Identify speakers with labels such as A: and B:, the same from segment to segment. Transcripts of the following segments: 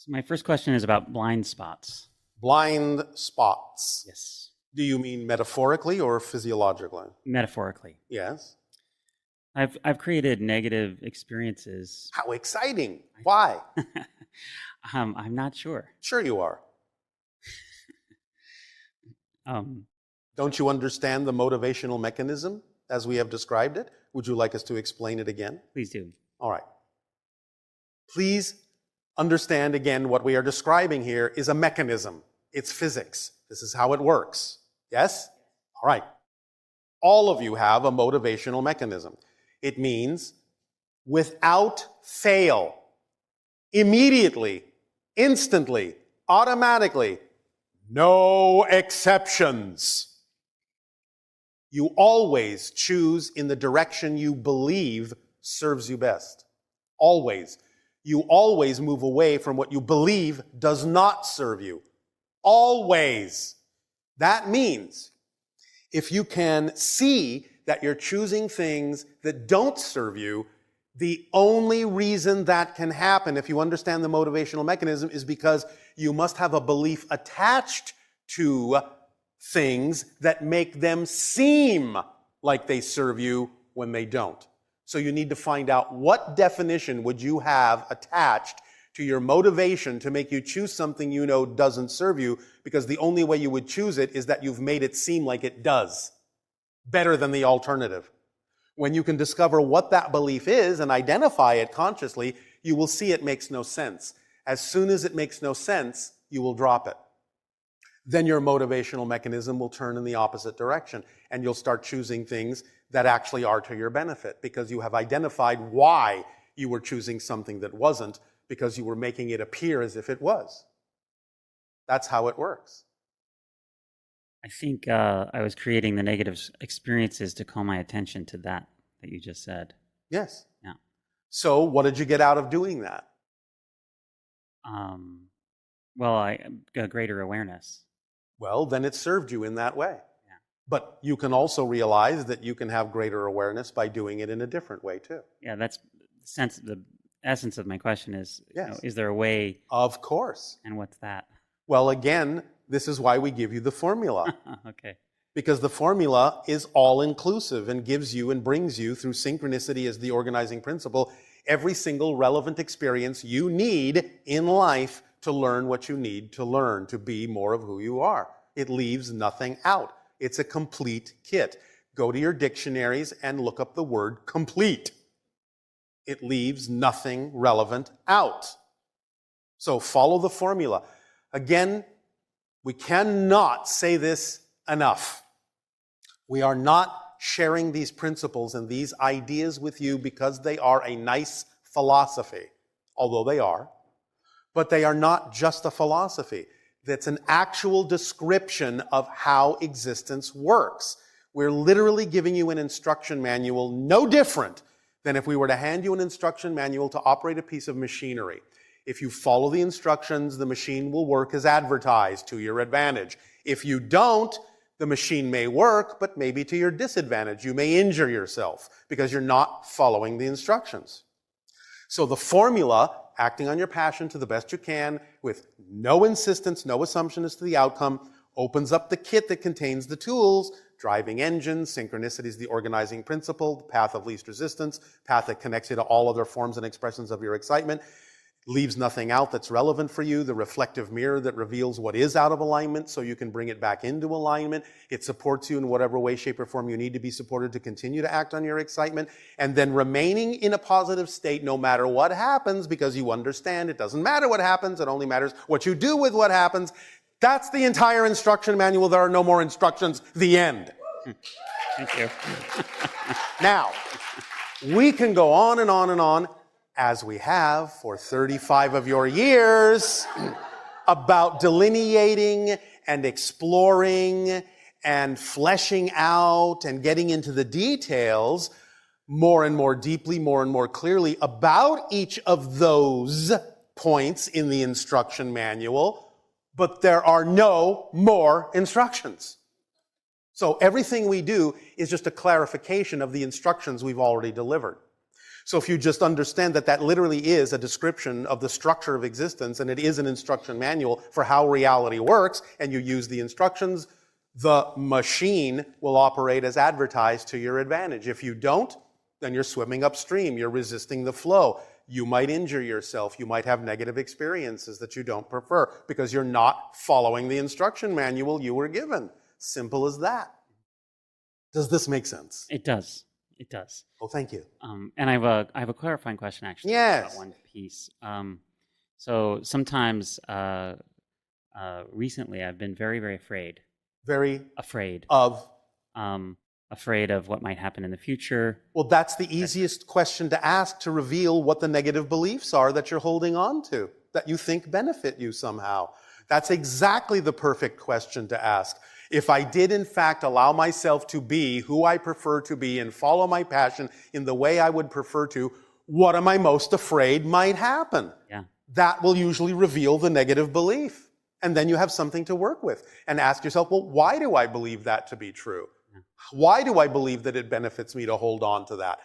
A: So my first question is about blind spots.
B: Blind spots.
A: Yes.
B: Do you mean metaphorically or physiologically?
A: Metaphorically.
B: Yes.
A: I've created negative experiences.
B: How exciting. Why?
A: I'm not sure.
B: Sure you are.
A: Um,
B: Don't you understand the motivational mechanism as we have described it? Would you like us to explain it again?
A: Please do.
B: All right. Please understand again what we are describing here is a mechanism. It's physics. This is how it works. Yes? All right. All of you have a motivational mechanism. It means without fail, immediately, instantly, automatically, no exceptions. You always choose in the direction you believe serves you best. Always. You always move away from what you believe does not serve you. Always. That means if you can see that you're choosing things that don't serve you, the only reason that can happen, if you understand the motivational mechanism, is because you must have a belief attached to things that make them seem like they serve you when they don't. So you need to find out what definition would you have attached to your motivation to make you choose something you know doesn't serve you, because the only way you would choose it is that you've made it seem like it does, better than the alternative. When you can discover what that belief is and identify it consciously, you will see it makes no sense. As soon as it makes no sense, you will drop it. Then your motivational mechanism will turn in the opposite direction, and you'll start choosing things that actually are to your benefit, because you have identified why you were choosing something that wasn't, because you were making it appear as if it was. That's how it works.
A: I think I was creating the negative experiences to call my attention to that you just said.
B: Yes.
A: Yeah.
B: So what did you get out of doing that?
A: Well, I got greater awareness.
B: Well, then it served you in that way.
A: Yeah.
B: But you can also realize that you can have greater awareness by doing it in a different way too.
A: Yeah, that's the essence of my question is,
B: Yes.
A: Is there a way?
B: Of course.
A: And what's that?
B: Well, again, this is why we give you the formula.
A: Okay.
B: Because the formula is all-inclusive and gives you and brings you, through synchronicity as the organizing principle, every single relevant experience you need in life to learn what you need to learn, to be more of who you are. It leaves nothing out. It's a complete kit. Go to your dictionaries and look up the word complete. It leaves nothing relevant out. So follow the formula. Again, we cannot say this enough. We are not sharing these principles and these ideas with you because they are a nice philosophy, although they are. But they are not just a philosophy. That's an actual description of how existence works. We're literally giving you an instruction manual no different than if we were to hand you an instruction manual to operate a piece of machinery. If you follow the instructions, the machine will work as advertised to your advantage. If you don't, the machine may work, but maybe to your disadvantage. You may injure yourself because you're not following the instructions. So the formula, acting on your passion to the best you can, with no insistence, no assumption as to the outcome, opens up the kit that contains the tools: driving engine, synchronicity is the organizing principle, the path of least resistance, path that connects you to all other forms and expressions of your excitement, leaves nothing out that's relevant for you, the reflective mirror that reveals what is out of alignment so you can bring it back into alignment. It supports you in whatever way, shape, or form you need to be supported to continue to act on your excitement, and then remaining in a positive state no matter what happens, because you understand it doesn't matter what happens, it only matters what you do with what happens. That's the entire instruction manual. There are no more instructions. The end.
A: Thank you.
B: Now, we can go on and on and on, as we have for 35 of your years, about delineating and exploring and fleshing out and getting into the details more and more deeply, more and more clearly about each of those points in the instruction manual, but there are no more instructions. So everything we do is just a clarification of the instructions we've already delivered. So if you just understand that that literally is a description of the structure of existence, and it is an instruction manual for how reality works, and you use the instructions, the machine will operate as advertised to your advantage. If you don't, then you're swimming upstream, you're resisting the flow. You might injure yourself, you might have negative experiences that you don't prefer because you're not following the instruction manual you were given. Simple as that. Does this make sense?
A: It does. It does.
B: Oh, thank you.
A: And I have a clarifying question actually.
B: Yes.
A: About one piece. So sometimes recently I've been very, very afraid.
B: Very
A: Afraid.
B: of.
A: Afraid of what might happen in the future.
B: Well, that's the easiest question to ask to reveal what the negative beliefs are that you're holding on to, that you think benefit you somehow. That's exactly the perfect question to ask. If I did, in fact, allow myself to be who I prefer to be and follow my passion in the way I would prefer to, what am I most afraid might happen?
A: Yeah.
B: That will usually reveal the negative belief. And then you have something to work with and ask yourself, well, why do I believe that to be true? Why do I believe that it benefits me to hold on to that?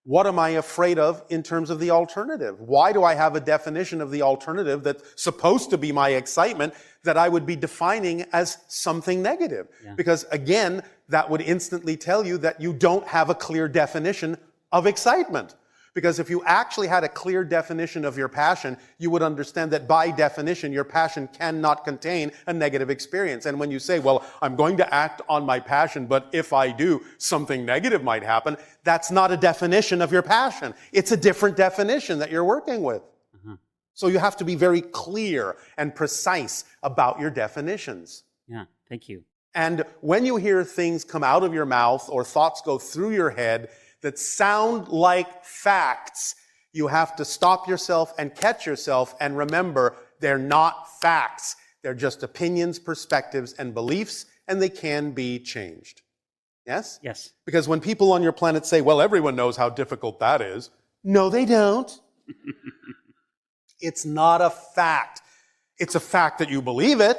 B: What am I afraid of in terms of the alternative? Why do I have a definition of the alternative that's supposed to be my excitement that I would be defining as something negative?
A: Yeah.
B: Because again, that would instantly tell you that you don't have a clear definition of excitement. Because if you actually had a clear definition of your passion, you would understand that by definition, your passion cannot contain a negative experience. And when you say, well, I'm going to act on my passion, but if I do, something negative might happen, that's not a definition of your passion. It's a different definition that you're working with.
A: Uh-huh.
B: So you have to be very clear and precise about your definitions.
A: Yeah. Thank you.
B: And when you hear things come out of your mouth or thoughts go through your head that sound like facts, you have to stop yourself and catch yourself and remember they're not facts. They're just opinions, perspectives, and beliefs, and they can be changed. Yes?
A: Yes.
B: Because when people on your planet say, well, everyone knows how difficult that is, no, they don't. It's not a fact. It's a fact that you believe it,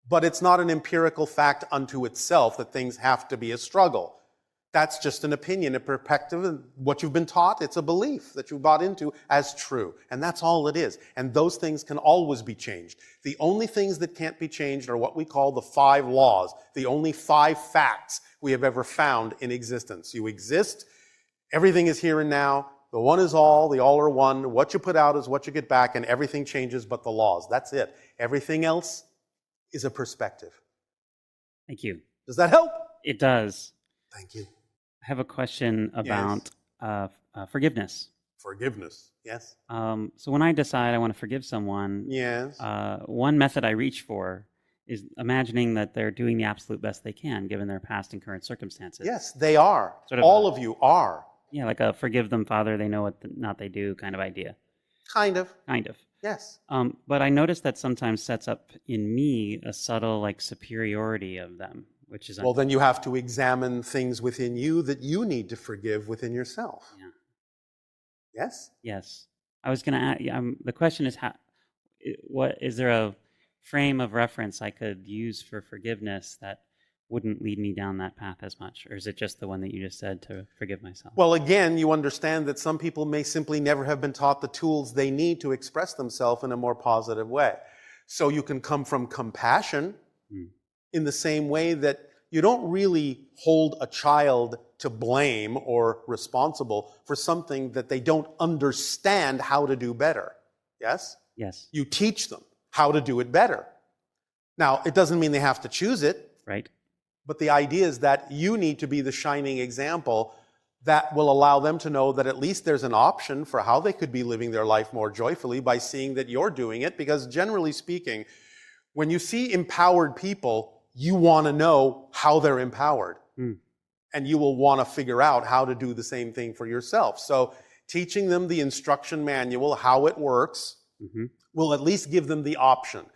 B: but it's not an empirical fact unto itself that things have to be a struggle. That's just an opinion, a perspective, and what you've been taught. It's a belief that you bought into as true. And that's all it is. And those things can always be changed. The only things that can't be changed are what we call the 5 laws, the only 5 facts we have ever found in existence. You exist, everything is here and now, the one is all, the all are one, what you put out is what you get back, and everything changes but the laws. That's it. Everything else is a perspective.
A: Thank you.
B: Does that help?
A: It does.
B: Thank you.
A: I have a question about forgiveness.
B: Forgiveness, yes.
A: So when I decide I want to forgive someone,
B: Yes.
A: one method I reach for is imagining that they're doing the absolute best they can given their past and current circumstances.
B: Yes, they are.
A: Sort of
B: All of you are.
A: Yeah, like a forgive them, Father, they know what not they do kind of idea.
B: Kind of.
A: Kind of.
B: Yes.
A: But I notice that sometimes sets up in me a subtle like superiority of them, which is
B: Well, then you have to examine things within you that you need to forgive within yourself.
A: Yeah.
B: Yes?
A: Yes. I was going to ask, the question is, what is there a frame of reference I could use for forgiveness that wouldn't lead me down that path as much? Or is it just the one that you just said to forgive myself?
B: Well, again, you understand that some people may simply never have been taught the tools they need to express themselves in a more positive way. So you can come from compassion in the same way that you don't really hold a child to blame or responsible for something that they don't understand how to do better. Yes?
A: Yes.
B: You teach them how to do it better. Now, it doesn't mean they have to choose it.
A: Right.
B: But the idea is that you need to be the shining example that will allow them to know that at least there's an option for how they could be living their life more joyfully by seeing that you're doing it. Because generally speaking, when you see empowered people, you want to know how they're empowered. And you will want to figure out how to do the same thing for yourself. So teaching them the instruction manual, how it works, will at least give them the option.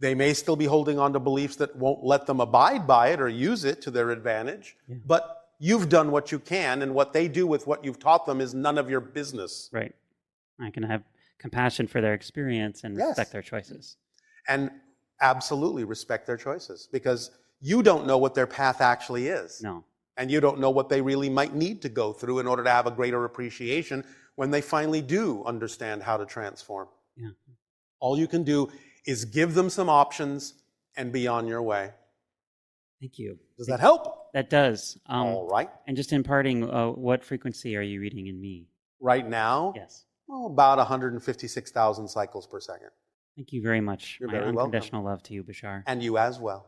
B: They may still be holding on to beliefs that won't let them abide by it or use it to their advantage, but you've done what you can, and what they do with what you've taught them is none of your business.
A: Right. I can have compassion for their experience and respect their choices.
B: And absolutely respect their choices, because you don't know what their path actually is.
A: No.
B: And you don't know what they really might need to go through in order to have a greater appreciation when they finally do understand how to transform.
A: Yeah.
B: All you can do is give them some options and be on your way.
A: Thank you.
B: Does that help?
A: That does.
B: All right.
A: And just in parting, what frequency are you reading in me?
B: Right now,
A: Yes.
B: about 156,000 cycles per second.
A: Thank you very much.
B: You're
A: My
B: very welcome.
A: unconditional love to you, Bashar.
B: And you as well.